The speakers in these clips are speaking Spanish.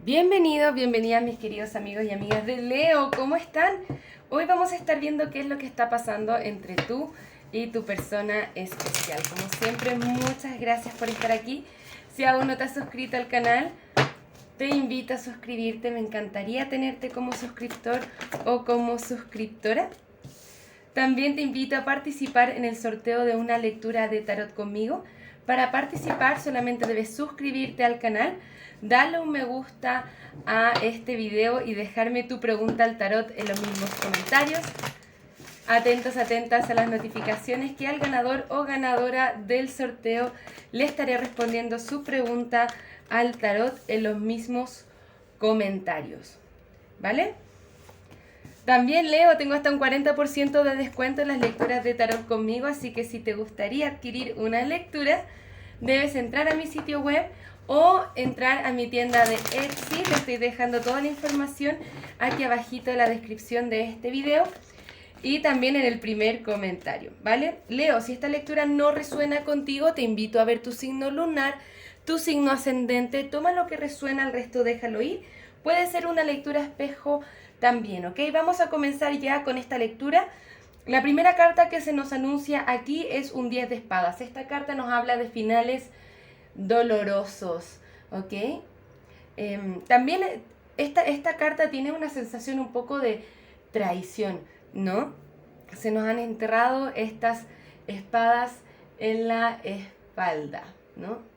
Bienvenidos, bienvenidas mis queridos amigos y amigas de Leo, ¿cómo están? Hoy vamos a estar viendo qué es lo que está pasando entre tú y tu persona especial. Como siempre, muchas gracias por estar aquí. Si aún no te has suscrito al canal, te invito a suscribirte. Me encantaría tenerte como suscriptor o como suscriptora. También te invito a participar en el sorteo de una lectura de tarot conmigo. Para participar solamente debes suscribirte al canal, darle un me gusta a este video y dejarme tu pregunta al tarot en los mismos comentarios. Atentos, atentas a las notificaciones que al ganador o ganadora del sorteo le estaré respondiendo su pregunta al tarot en los mismos comentarios. ¿Vale? También Leo, tengo hasta un 40% de descuento en las lecturas de tarot conmigo, así que si te gustaría adquirir una lectura, debes entrar a mi sitio web o entrar a mi tienda de Etsy. Te estoy dejando toda la información aquí abajito en la descripción de este video y también en el primer comentario, ¿vale? Leo, si esta lectura no resuena contigo, te invito a ver tu signo lunar, tu signo ascendente, toma lo que resuena, el resto déjalo ir. Puede ser una lectura espejo también, ¿ok? Vamos a comenzar ya con esta lectura. La primera carta que se nos anuncia aquí es un 10 de espadas. Esta carta nos habla de finales dolorosos, ¿ok? También esta carta tiene una sensación un poco de traición, ¿no? Se nos han enterrado estas espadas en la espalda, ¿no?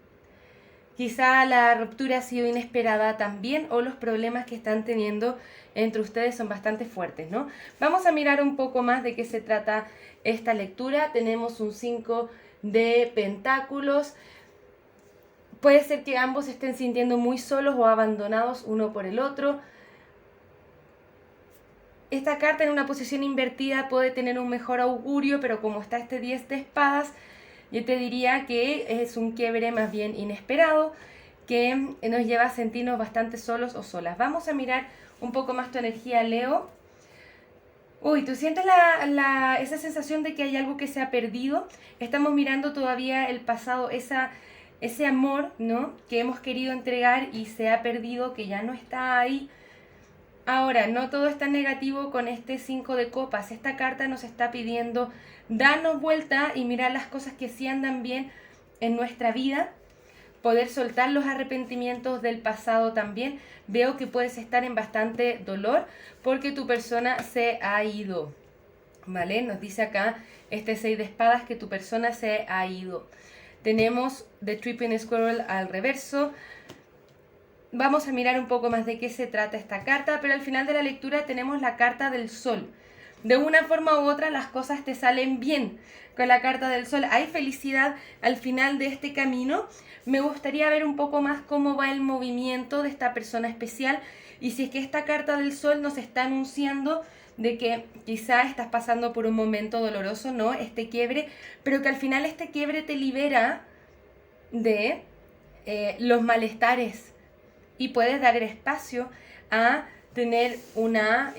Quizá la ruptura ha sido inesperada también o los problemas que están teniendo entre ustedes son bastante fuertes, ¿no? Vamos a mirar un poco más de qué se trata esta lectura. Tenemos un 5 de pentáculos. Puede ser que ambos se estén sintiendo muy solos o abandonados uno por el otro. Esta carta en una posición invertida puede tener un mejor augurio, pero como está este 10 de espadas, yo te diría que es un quiebre más bien inesperado que nos lleva a sentirnos bastante solos o solas. Vamos a mirar un poco más tu energía, Leo. Uy, ¿tú sientes esa sensación de que hay algo que se ha perdido? Estamos mirando todavía el pasado, ese amor, ¿no? Que hemos querido entregar y se ha perdido, que ya no está ahí. Ahora, no todo es tan negativo con este 5 de copas. Esta carta nos está pidiendo darnos vuelta y mirar las cosas que sí andan bien en nuestra vida, poder soltar los arrepentimientos del pasado también. Veo que puedes estar en bastante dolor porque tu persona se ha ido, ¿vale? Nos dice acá este 6 de espadas que tu persona se ha ido. Tenemos The Tripping Squirrel al reverso. Vamos a mirar un poco más de qué se trata esta carta, pero al final de la lectura tenemos la carta del sol. De una forma u otra las cosas te salen bien con la carta del sol. Hay felicidad al final de este camino. Me gustaría ver un poco más cómo va el movimiento de esta persona especial y si es que esta carta del sol nos está anunciando de que quizá estás pasando por un momento doloroso, ¿no? Este quiebre, pero que al final este quiebre te libera de los malestares y puedes dar el espacio a tener una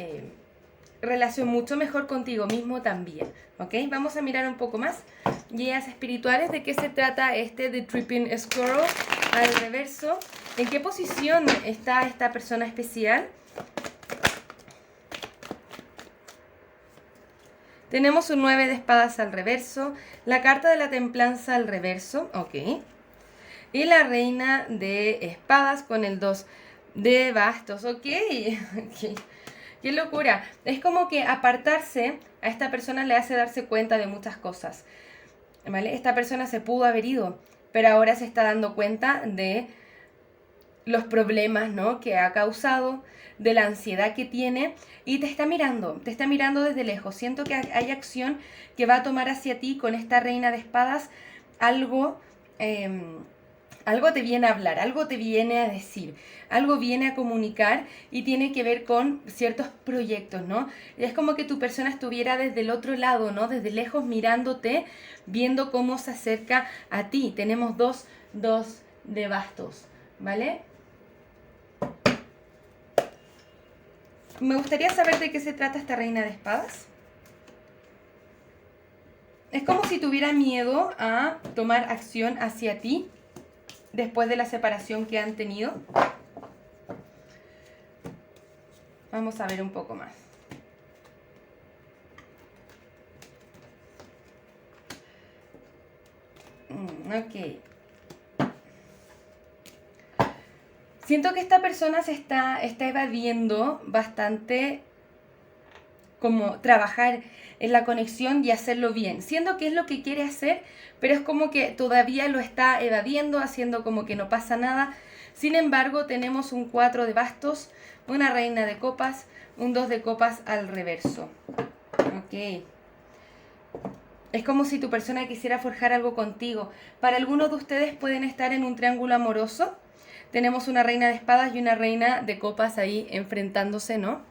relación mucho mejor contigo mismo también, ¿ok? Vamos a mirar un poco más guías espirituales de qué se trata este de Tripping Squirrel al reverso. ¿En qué posición está esta persona especial? Tenemos un 9 de espadas al reverso, la carta de la templanza al reverso, ¿ok? Y la reina de espadas con el 2 de bastos, ¿ok? Qué locura. Es como que apartarse a esta persona le hace darse cuenta de muchas cosas, ¿vale? Esta persona se pudo haber ido, pero ahora se está dando cuenta de los problemas, ¿no? Que ha causado, de la ansiedad que tiene y te está mirando desde lejos. Siento que hay acción que va a tomar hacia ti con esta reina de espadas, algo te viene a hablar, algo te viene a decir, algo viene a comunicar y tiene que ver con ciertos proyectos, ¿no? Es como que tu persona estuviera desde el otro lado, ¿no? Desde lejos mirándote, viendo cómo se acerca a ti. Tenemos dos de bastos, ¿vale? Me gustaría saber de qué se trata esta reina de espadas. Es como si tuviera miedo a tomar acción hacia ti después de la separación que han tenido. Vamos a ver un poco más. Ok. Siento que esta persona está evadiendo bastante como trabajar en la conexión y hacerlo bien. Siento que es lo que quiere hacer, pero es como que todavía lo está evadiendo, haciendo como que no pasa nada. Sin embargo, tenemos un 4 de bastos, una reina de copas, un 2 de copas al reverso. Ok. Es como si tu persona quisiera forjar algo contigo. Para algunos de ustedes pueden estar en un triángulo amoroso. Tenemos una reina de espadas y una reina de copas ahí enfrentándose, ¿no?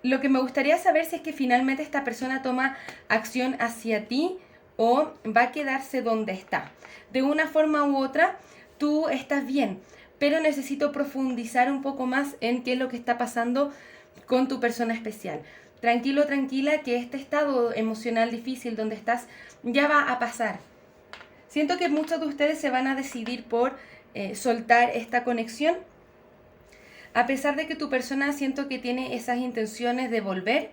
Lo que me gustaría saber si es que finalmente esta persona toma acción hacia ti o va a quedarse donde está. De una forma u otra, tú estás bien, pero necesito profundizar un poco más en qué es lo que está pasando con tu persona especial. Tranquilo, tranquila, que este estado emocional difícil donde estás ya va a pasar. Siento que muchos de ustedes se van a decidir por soltar esta conexión. A pesar de que tu persona siento que tiene esas intenciones de volver,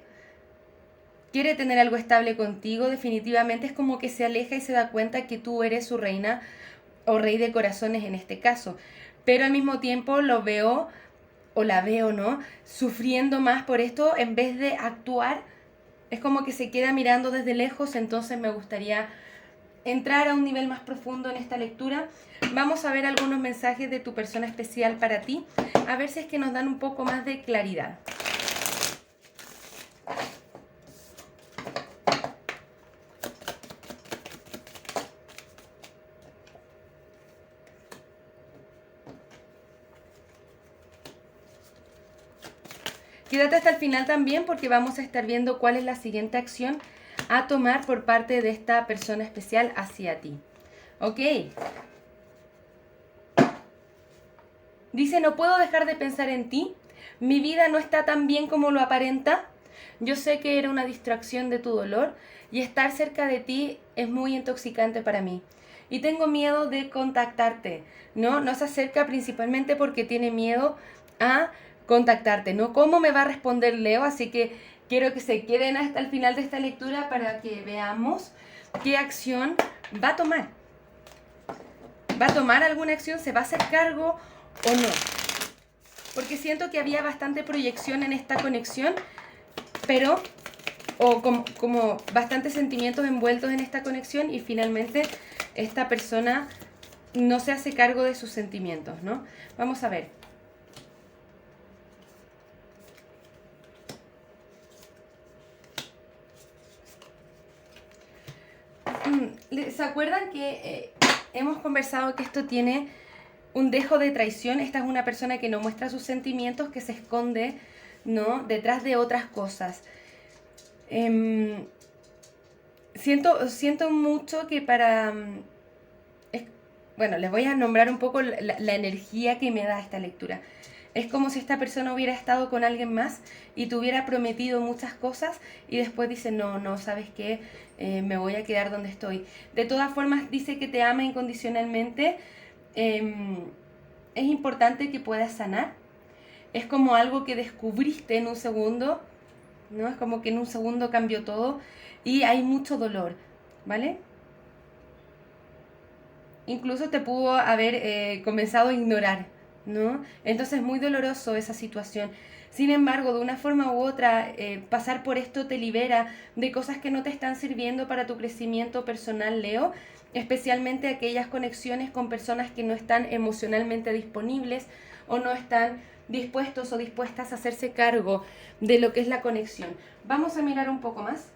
quiere tener algo estable contigo, definitivamente es como que se aleja y se da cuenta que tú eres su reina o rey de corazones en este caso. Pero al mismo tiempo lo veo, o la veo, ¿no? Sufriendo más por esto en vez de actuar. Es como que se queda mirando desde lejos, entonces me gustaría entrar a un nivel más profundo en esta lectura. Vamos a ver algunos mensajes de tu persona especial para ti, a ver si es que nos dan un poco más de claridad. Quédate hasta el final también porque vamos a estar viendo cuál es la siguiente acción a tomar por parte de esta persona especial hacia ti. ¿Ok? Dice, no puedo dejar de pensar en ti. Mi vida no está tan bien como lo aparenta. Yo sé que era una distracción de tu dolor y estar cerca de ti es muy intoxicante para mí. Y tengo miedo de contactarte, ¿no? No se acerca principalmente porque tiene miedo a contactarte, ¿no? ¿Cómo me va a responder Leo? Así que quiero que se queden hasta el final de esta lectura para que veamos qué acción va a tomar. ¿Va a tomar alguna acción? ¿Se va a hacer cargo o no? Porque siento que había bastante proyección en esta conexión, pero o como bastantes sentimientos envueltos en esta conexión y finalmente esta persona no se hace cargo de sus sentimientos, ¿no? Vamos a ver. ¿Se acuerdan que hemos conversado que esto tiene un dejo de traición? Esta es una persona que no muestra sus sentimientos, que se esconde, ¿no?, detrás de otras cosas. Siento mucho que para... bueno, les voy a nombrar un poco la energía que me da esta lectura. Es como si esta persona hubiera estado con alguien más y te hubiera prometido muchas cosas y después dice, no, ¿sabes qué? Me voy a quedar donde estoy. De todas formas, dice que te ama incondicionalmente. Es importante que puedas sanar. Es como algo que descubriste en un segundo, ¿no? Es como que en un segundo cambió todo y hay mucho dolor, ¿vale? Incluso te pudo haber comenzado a ignorar, ¿no? Entonces es muy doloroso esa situación. Sin embargo, de una forma u otra, pasar por esto te libera de cosas que no te están sirviendo para tu crecimiento personal, Leo, especialmente aquellas conexiones con personas que no están emocionalmente disponibles o no están dispuestos o dispuestas a hacerse cargo de lo que es la conexión. Vamos a mirar un poco más.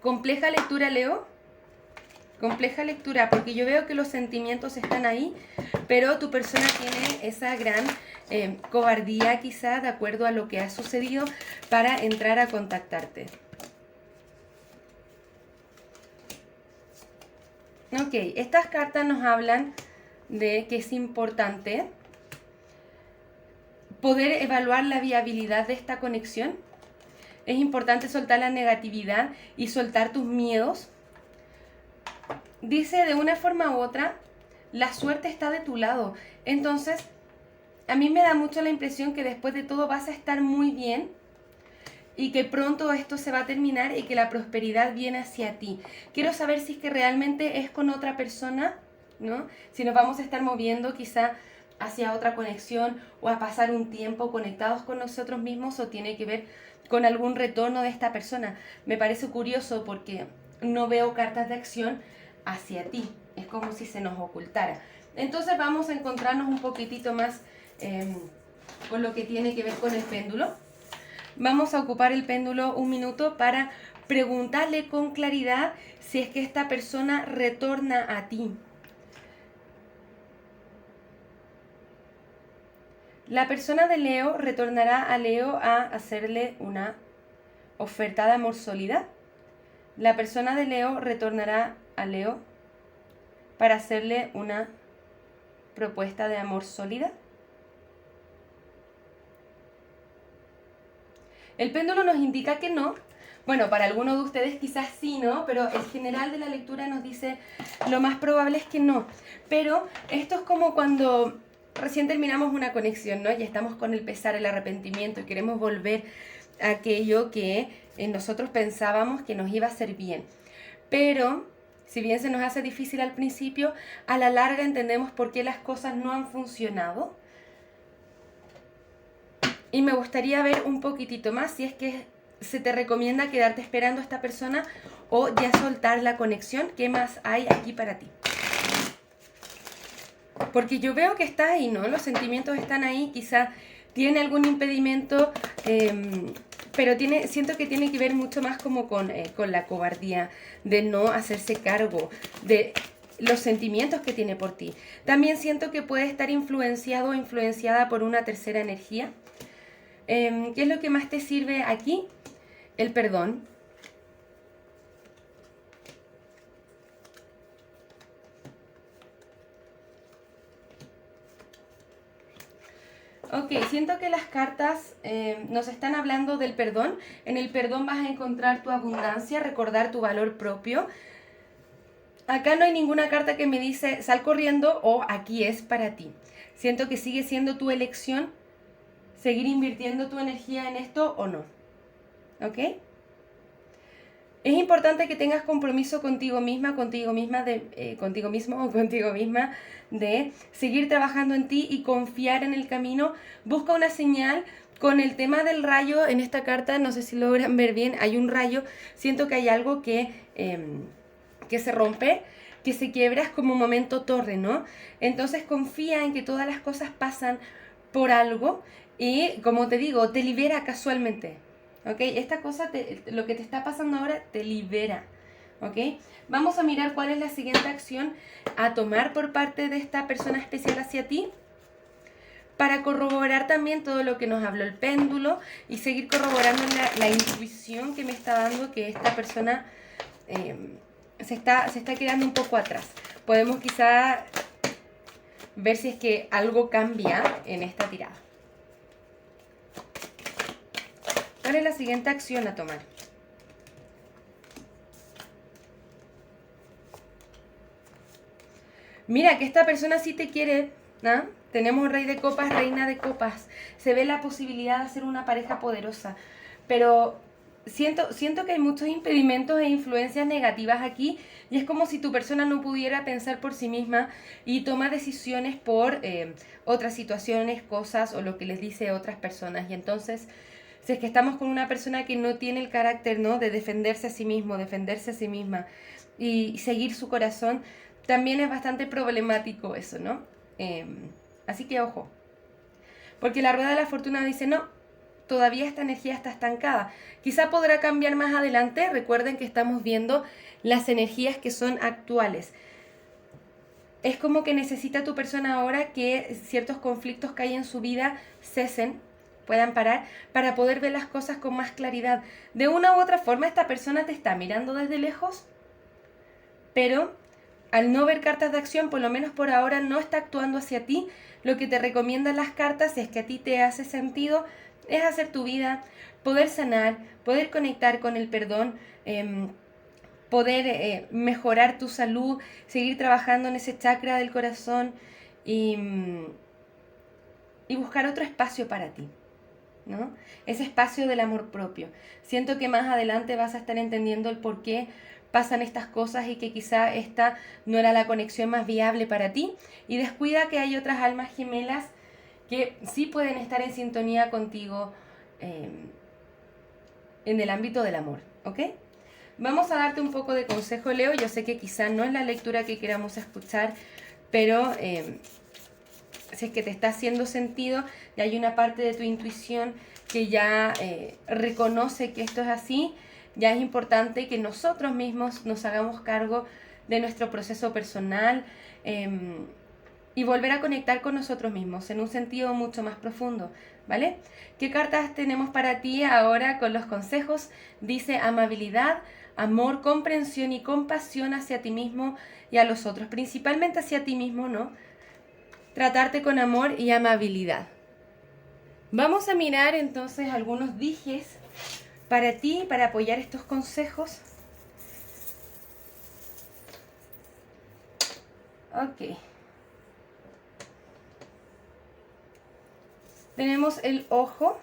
Compleja lectura, Leo. Compleja lectura, porque yo veo que los sentimientos están ahí, pero tu persona tiene esa gran cobardía quizá, de acuerdo a lo que ha sucedido, para entrar a contactarte. Ok, estas cartas nos hablan de que es importante poder evaluar la viabilidad de esta conexión. es importante soltar la negatividad y soltar tus miedos. Dice de una forma u otra, la suerte está de tu lado. Entonces, a mí me da mucho la impresión que después de todo vas a estar muy bien y que pronto esto se va a terminar y que la prosperidad viene hacia ti. Quiero saber si es que realmente es con otra persona, ¿no? Si nos vamos a estar moviendo quizá hacia otra conexión o a pasar un tiempo conectados con nosotros mismos, o tiene que ver con algún retorno de esta persona. Me parece curioso porque no veo cartas de acción hacia ti. Es como si se nos ocultara. Entonces vamos a encontrarnos un poquitito más con lo que tiene que ver con el péndulo. Vamos a ocupar el péndulo un minuto para preguntarle con claridad si es que esta persona retorna a ti. La persona de Leo retornará a Leo a hacerle una oferta de amor sólida. La persona de Leo retornará a Leo para hacerle una propuesta de amor sólida. El péndulo nos indica que no. Bueno, para algunos de ustedes quizás sí, ¿no? Pero el general de la lectura nos dice lo más probable es que no. Pero esto es como cuando recién terminamos una conexión, ¿no? Y estamos con el pesar, el arrepentimiento y queremos volver a aquello que nosotros pensábamos que nos iba a hacer bien. Pero si bien se nos hace difícil al principio, a la larga entendemos por qué las cosas no han funcionado. Y me gustaría ver un poquitito más si es que se te recomienda quedarte esperando a esta persona o ya soltar la conexión. ¿Qué más hay aquí para ti? Porque yo veo que está ahí, ¿no? Los sentimientos están ahí, quizá tiene algún impedimento, pero siento que tiene que ver mucho más como con la cobardía de no hacerse cargo de los sentimientos que tiene por ti. También siento que puede estar influenciado o influenciada por una tercera energía. ¿Qué es lo que más te sirve aquí? El perdón. Ok, siento que las cartas nos están hablando del perdón. En el perdón vas a encontrar tu abundancia, recordar tu valor propio. Acá no hay ninguna carta que me dice sal corriendo o aquí es para ti. Siento que sigue siendo tu elección seguir invirtiendo tu energía en esto o no. ¿Ok? Es importante que tengas compromiso contigo misma, contigo mismo o contigo misma, de seguir trabajando en ti y confiar en el camino. Busca una señal. Con el tema del rayo, en esta carta, no sé si logran ver bien, hay un rayo. Siento que hay algo que se rompe, que se quiebra, es como un momento torre, ¿no? Entonces confía en que todas las cosas pasan por algo y, como te digo, te libera casualmente. ¿Ok? Esta cosa, lo que te está pasando ahora, te libera. ¿Ok? Vamos a mirar cuál es la siguiente acción a tomar por parte de esta persona especial hacia ti, para corroborar también todo lo que nos habló el péndulo y seguir corroborando la intuición que me está dando que esta persona se está quedando un poco atrás. Podemos quizá ver si es que algo cambia en esta tirada. ¿Cuál es la siguiente acción a tomar? Mira, que esta persona sí te quiere, ¿no? Tenemos rey de copas, reina de copas. Se ve la posibilidad de hacer una pareja poderosa. Pero siento que hay muchos impedimentos e influencias negativas aquí. Y es como si tu persona no pudiera pensar por sí misma y toma decisiones por otras situaciones, cosas o lo que les dice otras personas. Y entonces, si es que estamos con una persona que no tiene el carácter, ¿no?, de defenderse a sí mismo, defenderse a sí misma y seguir su corazón, también es bastante problemático eso, ¿no? Así que ojo, porque la rueda de la fortuna dice, no, todavía esta energía está estancada. Quizá podrá cambiar más adelante. Recuerden que estamos viendo las energías que son actuales. Es como que necesita tu persona ahora que ciertos conflictos que hay en su vida cesen, puedan parar, para poder ver las cosas con más claridad. De una u otra forma, esta persona te está mirando desde lejos, pero al no ver cartas de acción, por lo menos por ahora, no está actuando hacia ti. Lo que te recomiendan las cartas, si es que a ti te hace sentido, es hacer tu vida, poder sanar, poder conectar con el perdón, poder mejorar tu salud, seguir trabajando en ese chakra del corazón y, y buscar otro espacio para ti, ¿no? Ese espacio del amor propio. Siento que más adelante vas a estar entendiendo el por qué pasan estas cosas y que quizá esta no era la conexión más viable para ti. Y descuida que hay otras almas gemelas que sí pueden estar en sintonía contigo en el ámbito del amor, ¿ok? Vamos a darte un poco de consejo, Leo. Yo sé que quizá no es la lectura que queramos escuchar, pero si es que te está haciendo sentido y hay una parte de tu intuición que ya reconoce que esto es así, ya es importante que nosotros mismos nos hagamos cargo de nuestro proceso personal y volver a conectar con nosotros mismos en un sentido mucho más profundo, ¿vale? ¿Qué cartas tenemos para ti ahora con los consejos? Dice amabilidad, amor, comprensión y compasión hacia ti mismo y a los otros, principalmente hacia ti mismo, ¿no? Tratarte con amor y amabilidad. Vamos a mirar entonces algunos dijes para ti, para apoyar estos consejos. Ok. Tenemos el ojo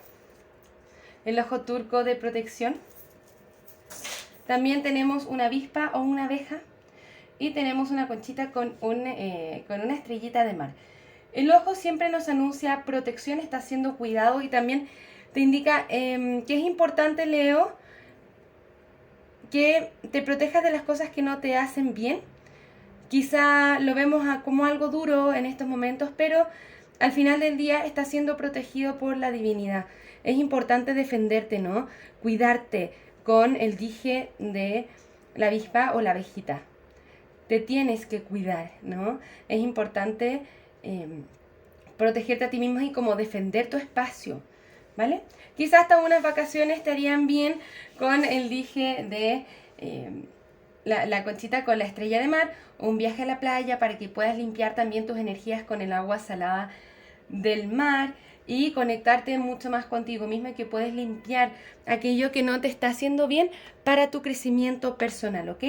turco de protección. También tenemos una avispa o una abeja. Y tenemos una conchita con una estrellita de mar. El ojo siempre nos anuncia protección, está siendo cuidado y también te indica que es importante, Leo, que te protejas de las cosas que no te hacen bien. Quizá lo vemos como algo duro en estos momentos, pero al final del día está siendo protegido por la divinidad. Es importante defenderte, ¿no? Cuidarte con el dije de la avispa o la abejita. Te tienes que cuidar, ¿no? Es importante protegerte a ti mismo y como defender tu espacio, ¿vale? Quizás hasta unas vacaciones estarían bien con el dije de la conchita con la estrella de mar, un viaje a la playa para que puedas limpiar también tus energías con el agua salada del mar y conectarte mucho más contigo mismo y que puedes limpiar aquello que no te está haciendo bien para tu crecimiento personal, ¿ok?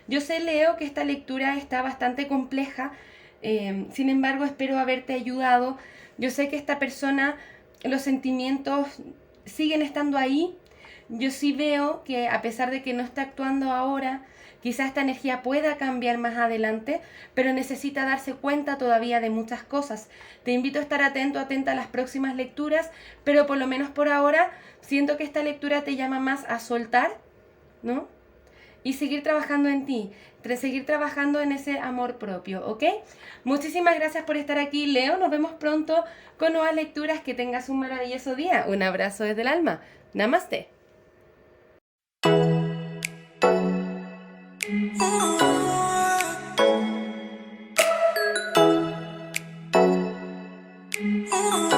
Yo sé, Leo, que esta lectura está bastante compleja, sin embargo espero haberte ayudado. Yo sé que esta persona, los sentimientos siguen estando ahí. Yo sí veo que a pesar de que no está actuando ahora, quizás esta energía pueda cambiar más adelante, pero necesita darse cuenta todavía de muchas cosas. Te invito a estar atento, atenta a las próximas lecturas, pero por lo menos por ahora siento que esta lectura te llama más a soltar, ¿no? Y seguir trabajando en ti, seguir trabajando en ese amor propio, ¿ok? Muchísimas gracias por estar aquí, Leo. Nos vemos pronto con nuevas lecturas. Que tengas un maravilloso día. Un abrazo desde el alma. Namaste. Oh.